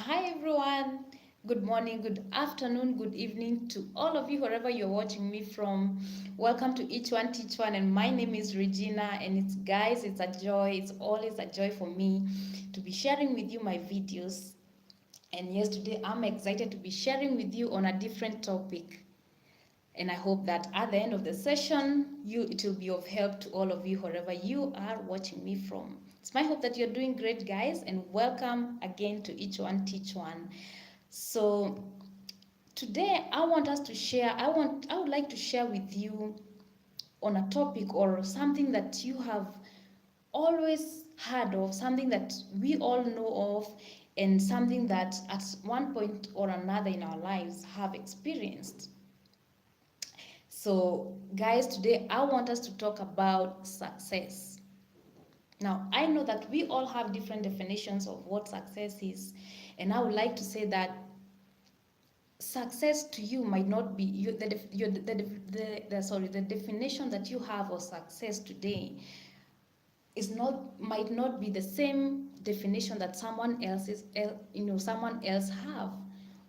Hi everyone. Good morning, good afternoon, good evening to all of you wherever you're watching me from. Welcome to Each One Teach One, and my name is Regina. And it's a joy. It's always a joy for me to be sharing with you my videos. And yes, today I'm excited to be sharing with you on a different topic. And I hope that at the end of the session, it will be of help to all of you wherever you are watching me from. It's my hope that you're doing great, guys, and welcome again to Each One Teach One. So today I want us to share, I would like to share with you on a topic or something that you have always heard of, something that we all know of, and something that at one point or another in our lives have experienced. So, guys, today I want us to talk about success. Now, I know that we all have different definitions of what success is, and I would like to say that success to you might not be the definition that you have of success today is not might not be the same definition that someone else have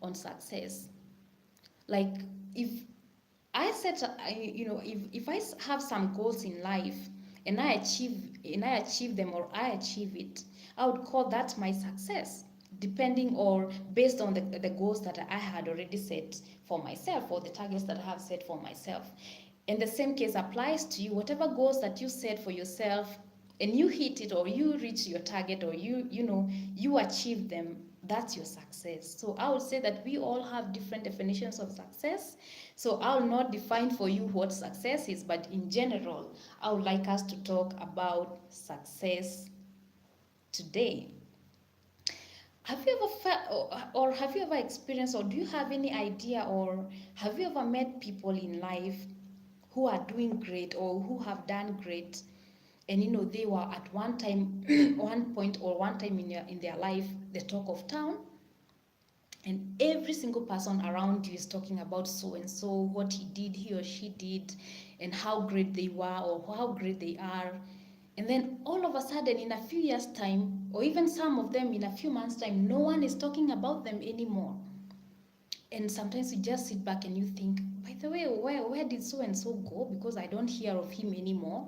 on success. Like, if I set, if I have some goals in life and I achieve them, or I achieve it, I would call that my success, depending or based on the goals that I had already set for myself, or the targets that I have set for myself. And the same case applies to you. Whatever goals that you set for yourself and you hit it, or you reach your target, or you achieve them, that's your success. So I would say that we all have different definitions of success. So I'll not define for you what success is, but in general, I would like us to talk about success today. Have you ever felt, or have you ever experienced, or do you have any idea, or have you ever met people in life who are doing great or who have done great, and they were at one time, one point or one time in their life, the talk of town, and every single person around you is talking about so and so, what he or she did, and how great they were or how great they are. And then all of a sudden, in a few years' time, or even some of them in a few months' time, no one is talking about them anymore. And sometimes you just sit back and you think, by the way, where did so and so go? Because I don't hear of him anymore.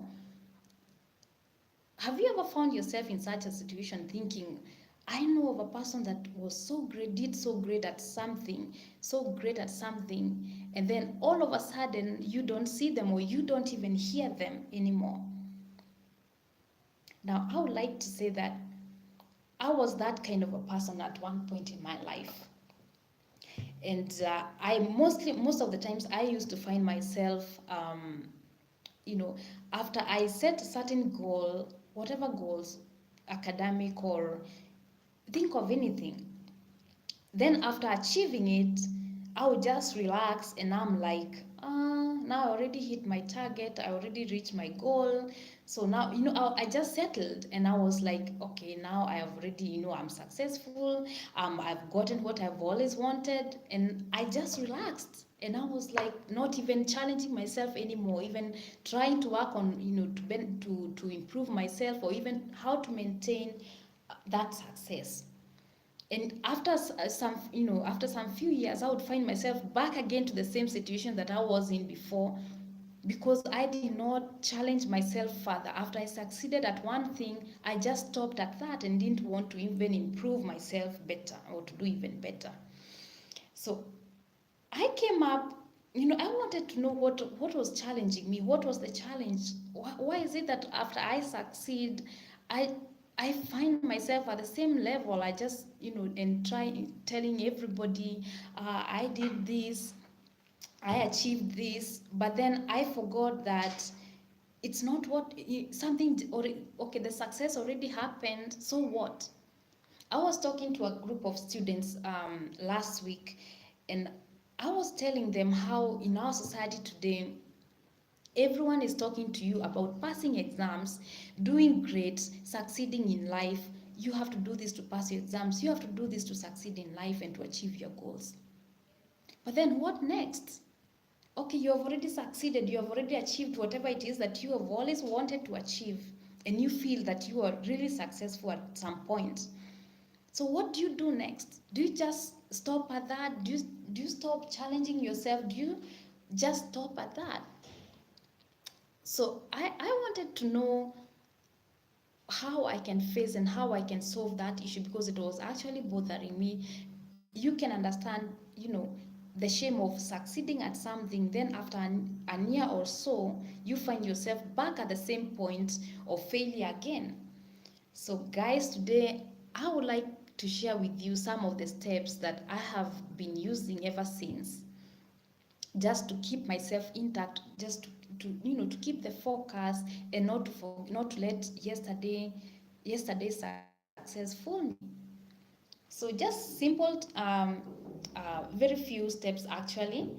Have you ever found yourself in such a situation thinking, I know of a person that was so great, did so great at something, so great at something, and then all of a sudden you don't see them or you don't even hear them anymore? Now, I would like to say that I was that kind of a person at one point in my life. And most of the times, I used to find myself, after I set a certain goal, whatever goals, academic or think of anything. Then after achieving it, I would just relax and I'm like, now I already hit my target, I already reached my goal. So now, I just settled and I was like, okay, now I have already, I'm successful. I've gotten what I've always wanted, and I just relaxed. And I was like, not even challenging myself anymore, even trying to work on, to improve myself, or even how to maintain that success. And after some few years, I would find myself back again to the same situation that I was in before, because I did not challenge myself further. After I succeeded at one thing, I just stopped at that and didn't want to even improve myself better or to do even better. So I came up, I wanted to know what was challenging me. What was the challenge? Why is it that after I succeed, I I find myself at the same level? I just, and try telling everybody, I did this, I achieved this, but then I forgot that it's not what something, or okay, the success already happened. So what? I was talking to a group of students last week, and I was telling them how in our society today, everyone is talking to you about passing exams, doing great, succeeding in life. You have to do this to pass your exams. You have to do this to succeed in life and to achieve your goals. But then what next? Okay, you have already succeeded. You have already achieved whatever it is that you have always wanted to achieve. And you feel that you are really successful at some point. So what do you do next? Do you just stop at that? Do you stop challenging yourself? Do you just stop at that? So I wanted to know how I can face and how I can solve that issue, because it was actually bothering me. You can understand, the shame of succeeding at something, then after an year or so, you find yourself back at the same point of failure again. So, guys, today I would like to share with you some of the steps that I have been using ever since, just to keep myself intact, just to keep the focus, and not to let yesterday's success fool me. So just simple, very few steps actually,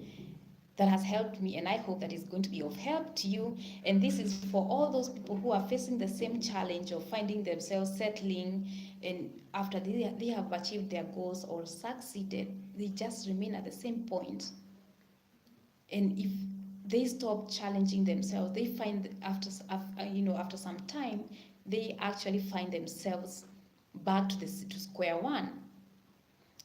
that has helped me, and I hope that is going to be of help to you. And this is for all those people who are facing the same challenge of finding themselves settling, and after they have achieved their goals or succeeded, they just remain at the same point. And if they stop challenging themselves, they find after some time, they actually find themselves back to square one.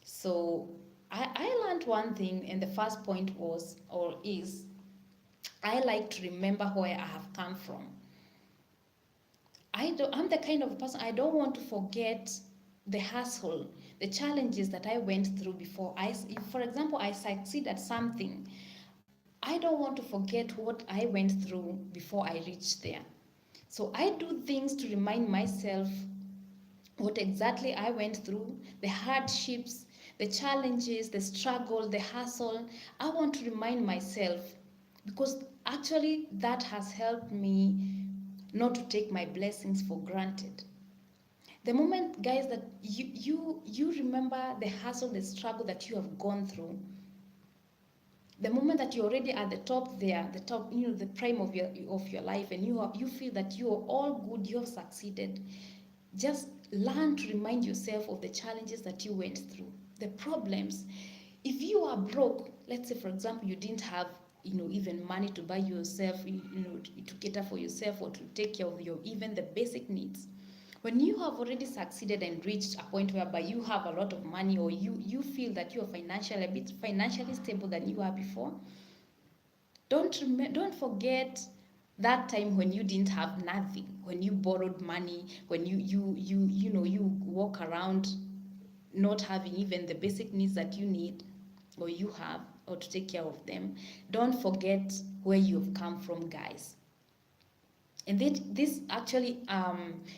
So I learned one thing, and the first point was, or is, I like to remember where I have come from. I'm the kind of person, I don't want to forget the hustle, the challenges that I went through before. If, for example, I succeed at something, I don't want to forget what I went through before I reached there. So I do things to remind myself what exactly I went through, the hardships, the challenges, the struggle, the hustle. I want to remind myself, because actually that has helped me not to take my blessings for granted. The moment, guys, that you remember the hustle, the struggle that you have gone through, the moment that you're already at the top there, the top, the prime of your life, and you feel that you are all good, you have succeeded, just learn to remind yourself of the challenges that you went through, the problems. If you are broke, let's say for example, you didn't have even money to buy yourself, to cater for yourself, or to take care of your even the basic needs. When you have already succeeded and reached a point whereby you have a lot of money, or you feel that you are financially a bit financially stable than you were before, don't forget that time when you didn't have nothing, when you borrowed money, when you walk around not having even the basic needs that you need, or you have, or to take care of them. Don't forget where you've come from, guys. And this actually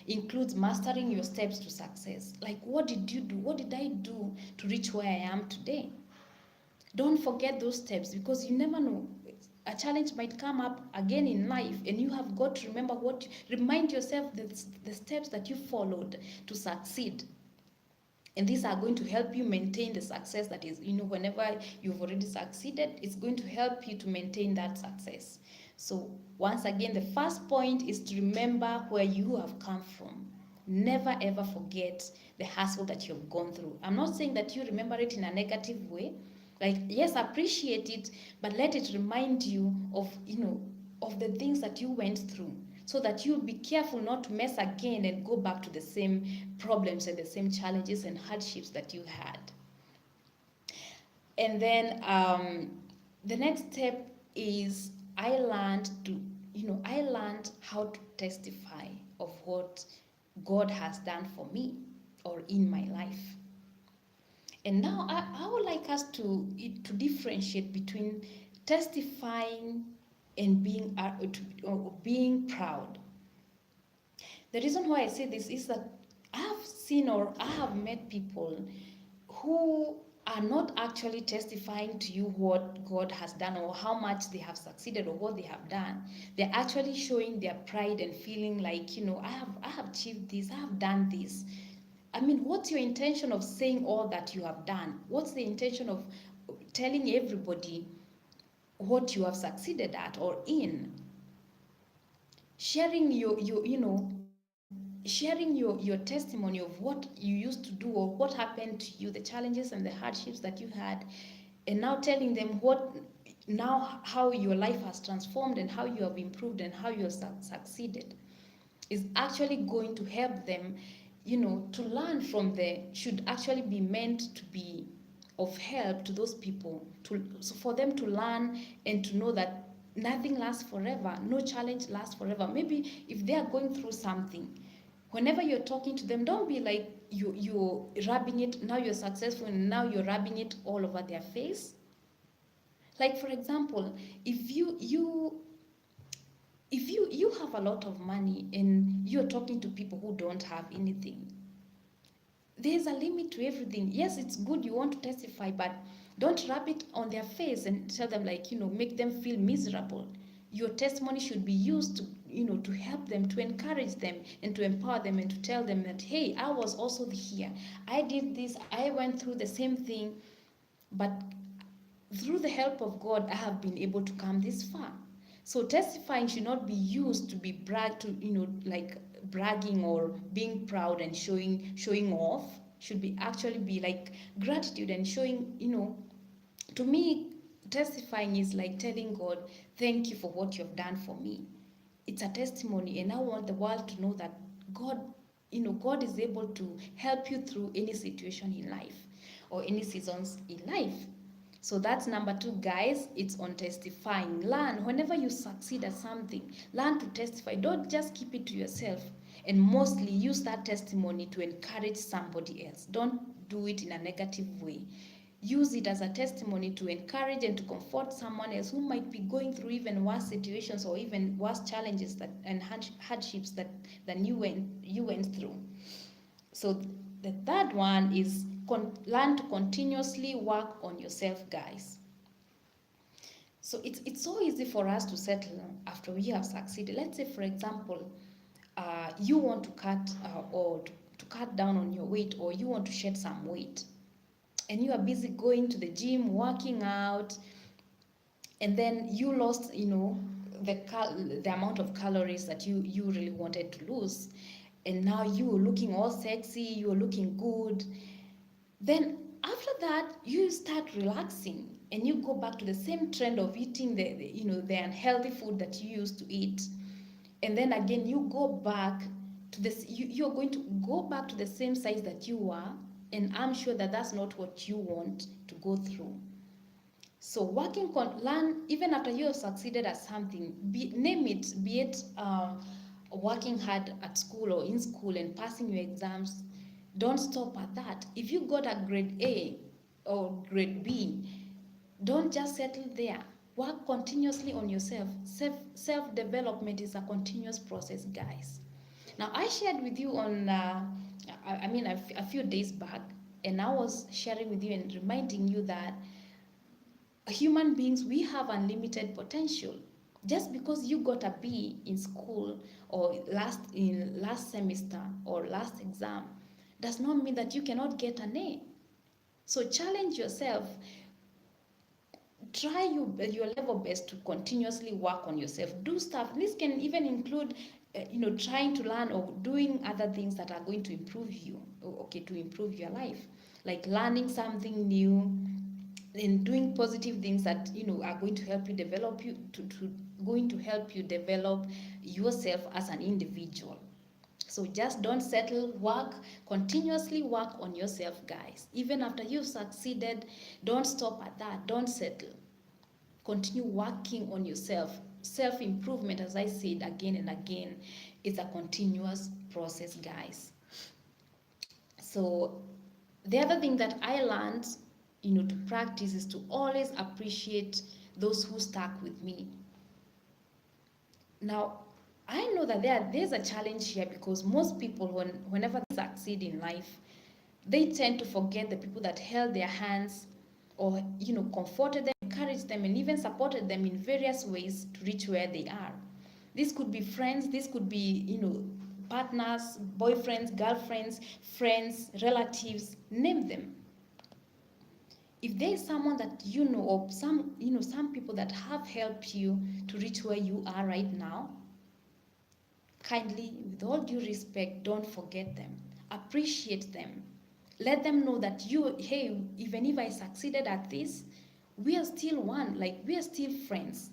includes mastering your steps to success. Like, what did you do? What did I do to reach where I am today? Don't forget those steps, because you never know. A challenge might come up again in life, and you have got to remember remind yourself the steps that you followed to succeed. And these are going to help you maintain the success that is, whenever you've already succeeded, it's going to help you to maintain that success. So, once again, the first point is to remember where you have come from. Never ever forget the hustle that you've gone through. I'm not saying that you remember it in a negative way. Like, yes, appreciate it, but let it remind you of the things that you went through, so that you'll be careful not to mess again and go back to the same problems and the same challenges and hardships that you had. And then the next step is, I learned how to testify of what God has done for me or in my life. And now I would like us to differentiate between testifying and being proud. The reason why I say this is that I have seen, or I have met people who are not actually testifying to you what God has done, or how much they have succeeded, or what they have done. They're actually showing their pride and feeling like, I have achieved this, I have done this. I mean, what's your intention of saying all that you have done? What's the intention of telling everybody what you have succeeded at or in? Sharing your testimony of what you used to do, or what happened to you, the challenges and the hardships that you had, and now telling them how your life has transformed, and how you have improved, and how you have succeeded, is actually going to help them to learn from should actually be meant to be of help to those people, so for them to learn and to know that nothing lasts forever, no challenge lasts forever. Maybe if they are going through something, whenever you're talking to them, don't be like you're rubbing it. Now you're successful and now you're rubbing it all over their face. Like, for example, if you have a lot of money and you're talking to people who don't have anything, there's a limit to everything. Yes, it's good you want to testify, but don't rub it on their face and tell them, like, make them feel miserable. Your testimony should be used to, to help them, to encourage them, and to empower them, and to tell them that, hey, I was also here. I did this. I went through the same thing, but through the help of God, I have been able to come this far. So testifying should not be used to be like bragging or being proud and showing off. Should be actually be like gratitude and showing, to me, testifying is like telling God, thank you for what you've done for me. It's a testimony, and I want the world to know that God, God is able to help you through any situation in life or any seasons in life. So that's number 2, guys. It's on testifying. Learn whenever you succeed at something. Learn to testify. Don't just keep it to yourself. And mostly use that testimony to encourage somebody else. Don't do it in a negative way. Use it as a testimony to encourage and to comfort someone else who might be going through even worse situations or even worse challenges and hardships than you went through. So the third one is learn to continuously work on yourself, guys. So it's so easy for us to settle after we have succeeded. Let's say, for example, you want to cut to cut down on your weight, or you want to shed some weight, and you are busy going to the gym, working out, and then you lost, the amount of calories that you really wanted to lose, and now you are looking all sexy, you are looking good. Then after that, you start relaxing and you go back to the same trend of eating the unhealthy food that you used to eat. And then again, you go back to this, you're going to go back to the same size that you were, and I'm sure that that's not what you want to go through. So learn, even after you have succeeded at something, name it, be it working hard at school or in school and passing your exams. Don't stop at that. If you got a grade A or grade B, don't just settle there. Work continuously on yourself. Self-development is a continuous process, guys. Now, I shared with you on, a few days back, and I was sharing with you and reminding you that human beings, we have unlimited potential. Just because you got a B in school or last semester or last exam does not mean that you cannot get an A. So challenge yourself. Try your level best to continuously work on yourself. Do stuff. This can even include, trying to learn or doing other things that are going to improve you. Okay, to improve your life, like learning something new and doing positive things that are going to help you develop going to help you develop yourself as an individual. So just don't settle. Continuously work on yourself, guys. Even after you've succeeded, don't stop at that. Don't settle. Continue working on yourself. Self-improvement, as I said again and again, is a continuous process, guys. So the other thing that I learned, to practice, is to always appreciate those who stuck with me. Now, I know that there's a challenge here, because most people, whenever they succeed in life, they tend to forget the people that held their hands, or comforted them, encouraged them, and even supported them in various ways to reach where they are. This could be friends, this could be partners, boyfriends, girlfriends, friends, relatives, name them. If there is someone that or some people that have helped you to reach where you are right now, kindly, with all due respect, don't forget them. Appreciate them. Let them know that hey, even if I succeeded at this, we are still one, like we are still friends.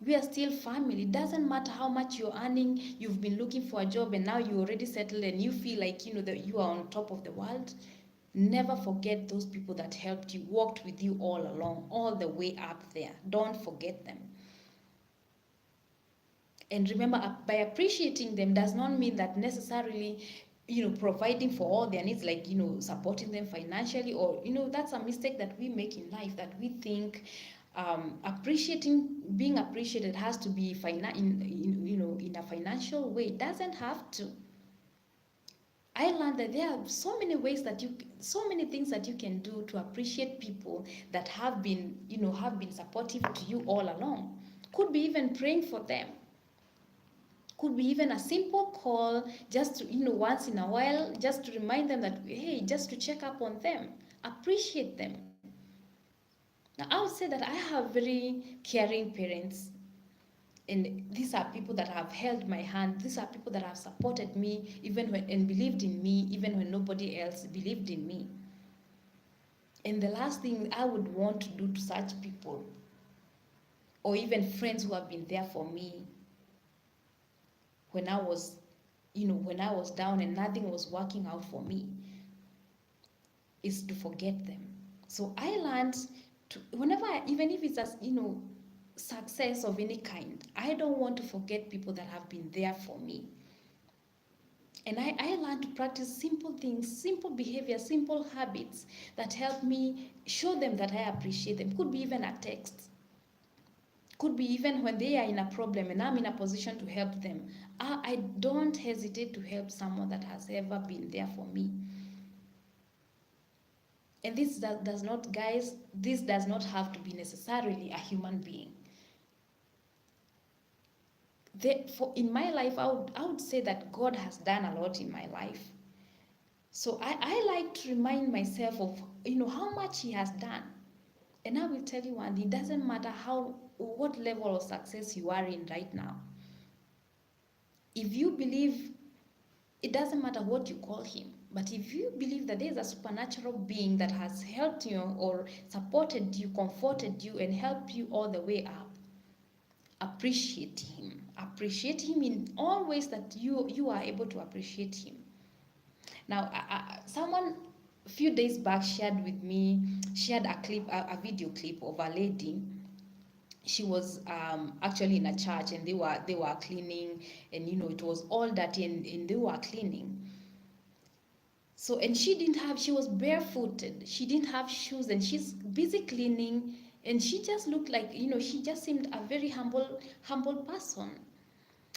We are still family. It doesn't matter how much you're earning, you've been looking for a job and now you already settled and you feel like, that you are on top of the world. Never forget those people that helped you, walked with you all along, all the way up there. Don't forget them. And remember, by appreciating them does not mean that necessarily, providing for all their needs, like, supporting them financially, or, that's a mistake that we make in life, that we think being appreciated has to be in a financial way. It doesn't have to. I learned that there are so many things that you can do to appreciate people that have been supportive to you all along. Could be even praying for them. Could be even a simple call, just to, once in a while, just to remind them that, hey, just to check up on them, appreciate them. Now, I would say that I have very caring parents, and these are people that have held my hand. These are people that have supported me even when and believed in me even when nobody else believed in me. And the last thing I would want to do to such people, or even friends who have been there for me when I was down and nothing was working out for me, is to forget them. So I learned to, even if it's as, success of any kind, I don't want to forget people that have been there for me. And I learned to practice simple things, simple behavior, simple habits that help me show them that I appreciate them. Could be even a text. Could be even when they are in a problem and I'm in a position to help them. I don't hesitate to help someone that has ever been there for me. And this does not have to be necessarily a human being. In my life, I would say that God has done a lot in my life. So I like to remind myself of, how much He has done. And I will tell you one thing, it doesn't matter what level of success you are in right now. If you believe, it doesn't matter what you call Him, but if you believe that there is a supernatural being that has helped you or supported you, comforted you, and helped you all the way up, appreciate Him. Appreciate Him in all ways that you are able to appreciate Him. Now, someone a few days back shared with me, shared a video clip of a lady. She was actually in a church and they were cleaning, and it was all dirty, and they were cleaning. So, and she was barefooted, she didn't have shoes, and she's busy cleaning, and she just looked like, she just seemed a very humble person.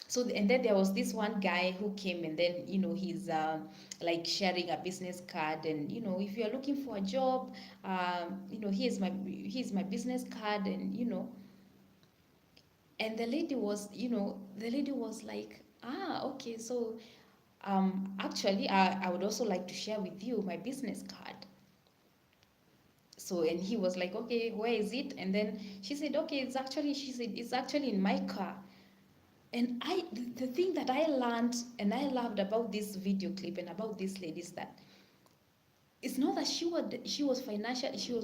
So, and then there was this one guy who came, and then he's like sharing a business card, and if you're looking for a job, here's my business card, and and the lady was like, okay, so actually, I would also like to share with you my business card. So, and he was like, okay, where is it? And then she said, okay, she said, it's actually in my car. And the thing that I learned and I loved about this video clip and about this lady is that it's not that she was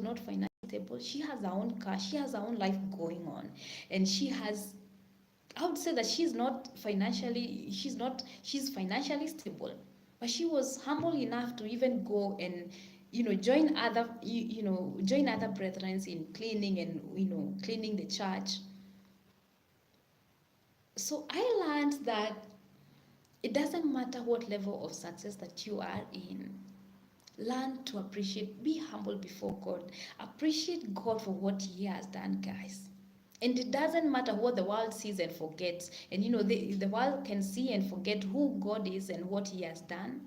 not financially stable. She has her own car, she has her own life going on, and I would say that she's financially stable, but she was humble enough to even go and join other brethren in cleaning, and cleaning the church. So I learned that it doesn't matter what level of success that you are in. Learn to appreciate, be humble before God. Appreciate God for what He has done, guys. And it doesn't matter what the world sees and forgets. And the world can see and forget who God is and what He has done.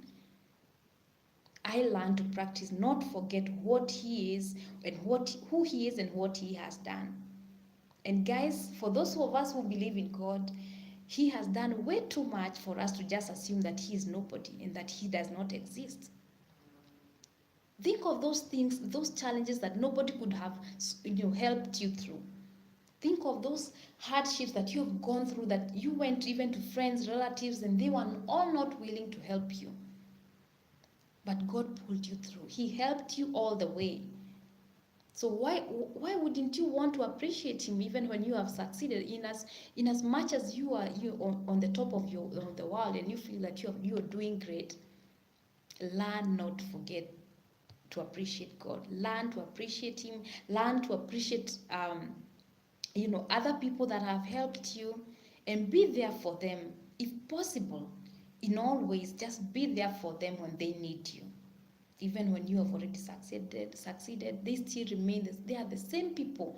I learned to practice not forget what He is and who He is and what He has done. And guys, for those of us who believe in God, He has done way too much for us to just assume that He is nobody and that He does not exist. Think of those things, those challenges that nobody could have helped you through. Think of those hardships that you have gone through, that you went even to friends, relatives, and they were all not willing to help you. But God pulled you through. He helped you all the way. So why wouldn't you want to appreciate him even when you have succeeded? In as much as you on the top of the world, and you feel like you're doing great, learn not to forget to appreciate God. Learn to appreciate him. Learn to appreciate other people that have helped you, and be there for them if possible. In all ways, just be there for them when they need you. Even when you have already succeeded, they still remain. They are the same people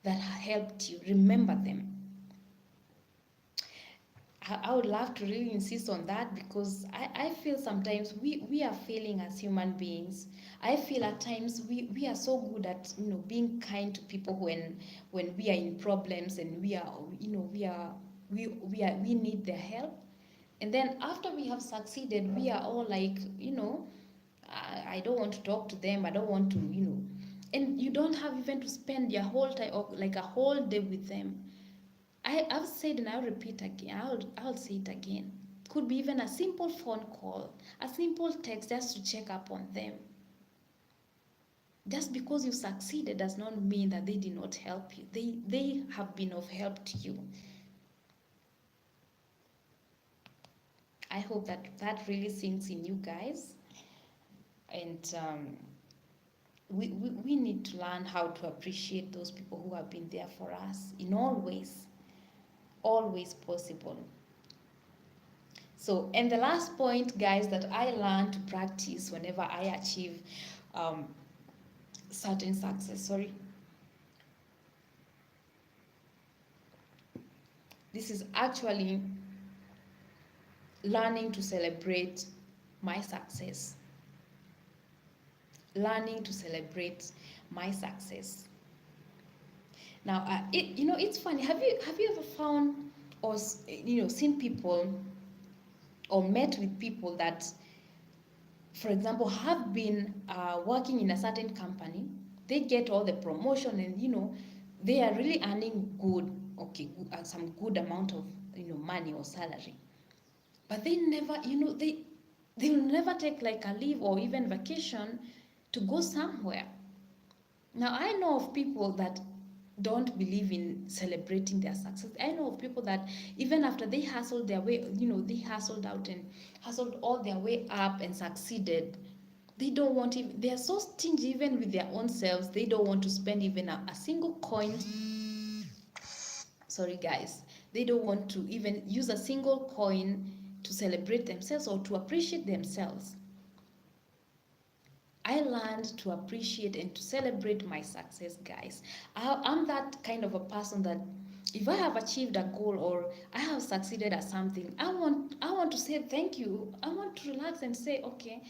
that helped you. Remember them. I would love to really insist on that, because I feel sometimes we are failing as human beings. I feel at times we are so good at being kind to people when we are in problems, and we need their help. And then after we have succeeded, we are all like, I don't want to talk to them. I don't want to, and you don't have even to spend your whole time, or like a whole day with them. I've said, and I'll repeat again, I'll say it again. Could be even a simple phone call, a simple text, just to check up on them. Just because you succeeded does not mean that they did not help you. They have been of help to you. I hope that really sinks in you guys. And we need to learn how to appreciate those people who have been there for us in all ways, always possible. So, and the last point, guys, that I learned to practice whenever I achieve certain success, this is actually learning to celebrate my success. Learning to celebrate my success. Now, it's funny. Have you ever found or seen people or met with people that, for example, have been working in a certain company? They get all the promotion, and they are really earning good, okay, some good amount of money or salary, but they never, they'll never take like a leave or even vacation to go somewhere. Now, I know of people that don't believe in celebrating their success. I know of people that even after they hustled their way, they hustled out and hustled all their way up and succeeded, they don't want even, they are so stingy even with their own selves. They don't want to spend even a single coin. Sorry, guys. They don't want to even use a single coin to celebrate themselves or to appreciate themselves. I learned to appreciate and to celebrate my success, guys. I'm that kind of a person that if I have achieved a goal or I have succeeded at something, I want to say thank you. I want to relax and say, okay,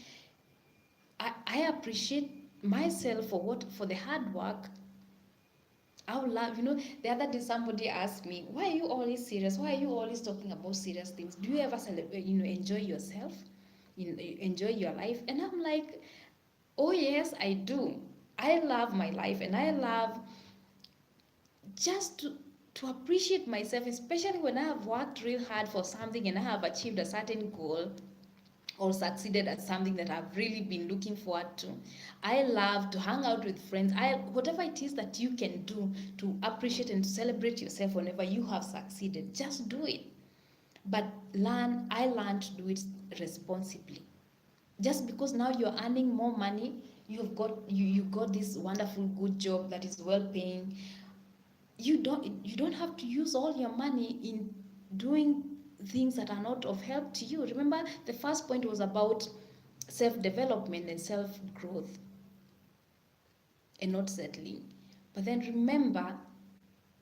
I appreciate myself for the hard work. I would love, the other day somebody asked me, why are you always serious? Why are you always talking about serious things? Do you ever celebrate, enjoy yourself? Enjoy your life? And I'm like, oh yes, I do. I love my life, and I love just to appreciate myself, especially when I have worked real hard for something and I have achieved a certain goal or succeeded at something that I've really been looking forward to. I love to hang out with friends. Whatever it is that you can do to appreciate and to celebrate yourself whenever you have succeeded, just do it. But I learned to do it responsibly. Just because now you're earning more money, you got this wonderful good job that is well paying, you don't have to use all your money in doing things that are not of help to you. Remember, the first point was about self-development and self-growth and not settling. But then remember,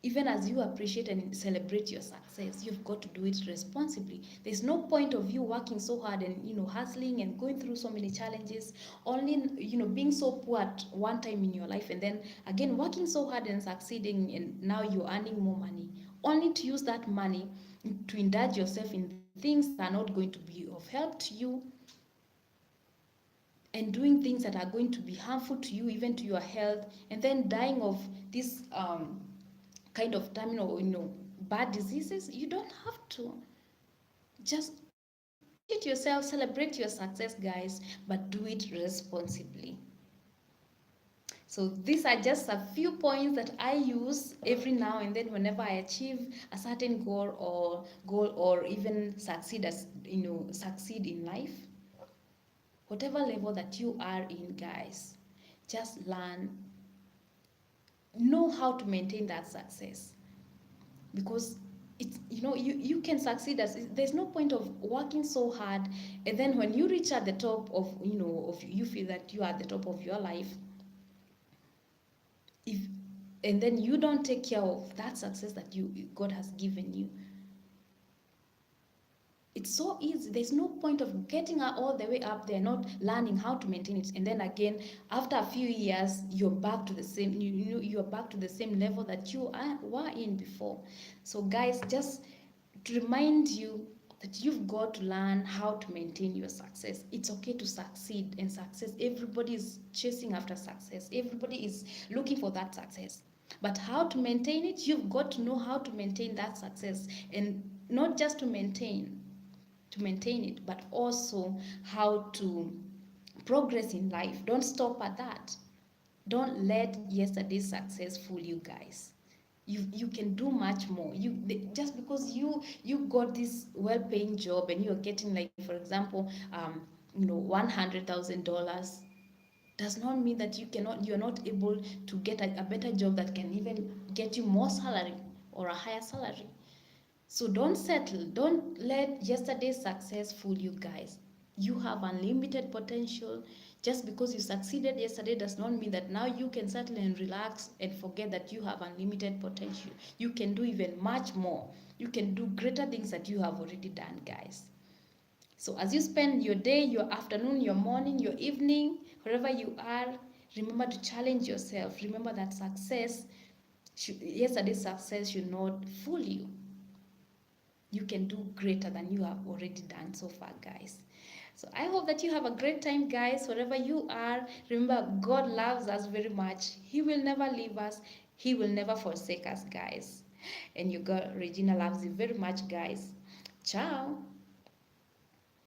even as you appreciate and celebrate your success, you've got to do it responsibly. There's no point of you working so hard and hustling and going through so many challenges, only being so poor at one time in your life, and then again working so hard and succeeding, and now you're earning more money, only to use that money to indulge yourself in things that are not going to be of help to you, and doing things that are going to be harmful to you, even to your health, and then dying of this kind of terminal, bad diseases. You don't have to. Just treat yourself, celebrate your success, guys, but do it responsibly. So these are just a few points that I use every now and then whenever I achieve a certain goal or even succeed in life. Whatever level that you are in, guys, just learn, know how to maintain that success, because it's, you can succeed. As there's no point of working so hard, and then when you reach at the top of, you feel that you are at the top of your life, if and then you don't take care of that success that God has given you. It's so easy. There's no point of getting all the way up there, not learning how to maintain it, and then again, after a few years, you're back to the same. You're back to the same level that were in before. So, guys, just to remind you that you've got to learn how to maintain your success. It's okay to succeed, and success. Everybody is chasing after success. Everybody is looking for that success. But how to maintain it? You've got to know how to maintain that success, and not just to maintain it, but also how to progress in life. Don't stop at that. Don't let yesterday's success fool you, guys. You can do much more. Just because you got this well-paying job and you're getting, like, for example, $100,000, does not mean that you're not able to get a better job that can even get you more salary or a higher salary. So don't settle. Don't let yesterday's success fool you, guys. You have unlimited potential. Just because you succeeded yesterday does not mean that now you can settle and relax and forget that you have unlimited potential. You can do even much more. You can do greater things that you have already done, guys. So as you spend your day, your afternoon, your morning, your evening, wherever you are, remember to challenge yourself. Remember that yesterday's success should not fool you. You can do greater than you have already done so far, guys. So I hope that you have a great time, guys, wherever you are. Remember, God loves us very much. He will never leave us. He will never forsake us, guys. And your girl Regina loves you very much, guys. Ciao.